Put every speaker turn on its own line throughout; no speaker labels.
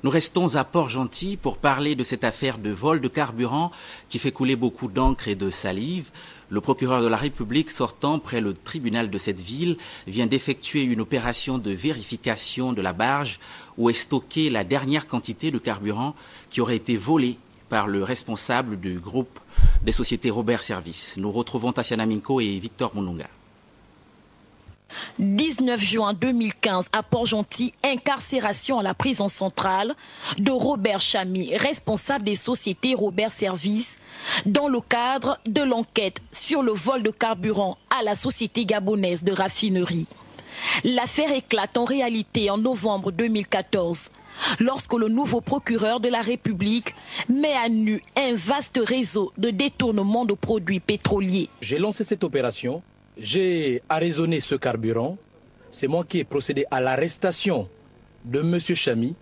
Nous restons à Port-Gentil pour parler de cette affaire de vol de carburant qui fait couler beaucoup d'encre et de salive. Le procureur de la République sortant près le tribunal de cette ville vient d'effectuer une opération de vérification de la barge où est stockée la dernière quantité de carburant qui aurait été volée par le responsable du groupe des sociétés Robert Service. Nous retrouvons Tatiana Minko et Victor Mununga.
19 juin 2015 à Port-Gentil, incarcération à la prison centrale de Robert Chamy, responsable des sociétés Robert Service, dans le cadre de l'enquête sur le vol de carburant à la société gabonaise de raffinerie. L'affaire éclate en réalité en novembre 2014, lorsque le nouveau procureur de la République met à nu un vaste réseau de détournement de produits pétroliers.
J'ai lancé cette opération. J'ai arraisonné ce carburant. C'est moi qui ai procédé à l'arrestation de M. Chamy,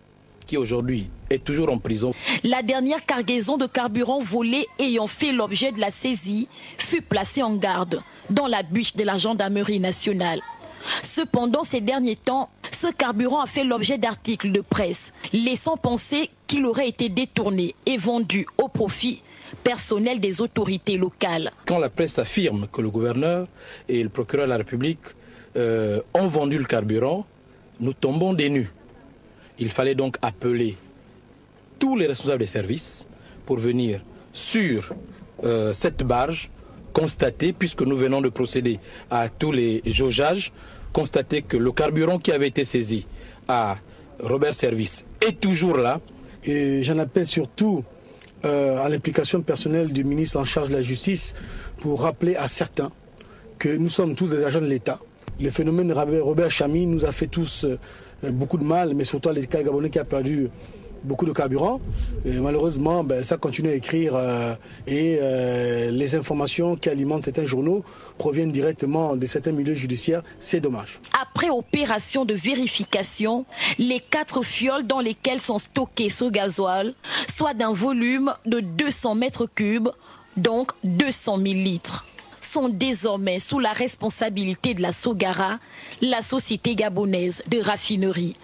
qui aujourd'hui est toujours en prison.
La dernière cargaison de carburant volé ayant fait l'objet de la saisie fut placée en garde dans la bûche de la gendarmerie nationale. Cependant, ces derniers temps, ce carburant a fait l'objet d'articles de presse, laissant penser qu'il aurait été détourné et vendu au profit personnel des autorités locales.
Quand la presse affirme que le gouverneur et le procureur de la République ont vendu le carburant, nous tombons des nues. Il fallait donc appeler tous les responsables des services pour venir sur cette barge, constater, puisque nous venons de procéder à tous les jaugeages, constater que le carburant qui avait été saisi à Robert Service est toujours là.
Et j'en appelle surtout à l'implication personnelle du ministre en charge de la justice pour rappeler à certains que nous sommes tous des agents de l'État. Le phénomène Robert Chamy nous a fait tous beaucoup de mal, mais surtout l'État gabonais qui a perdu beaucoup de carburant. Et malheureusement, ça continue à écrire et les informations qui alimentent certains journaux proviennent directement de certains milieux judiciaires. C'est dommage.
Après opération de vérification, les 4 fioles dans lesquelles sont stockés ce gasoil, soit d'un volume de 200 mètres cubes, donc 200 000 litres, sont désormais sous la responsabilité de la Sogara, la société gabonaise de raffinerie.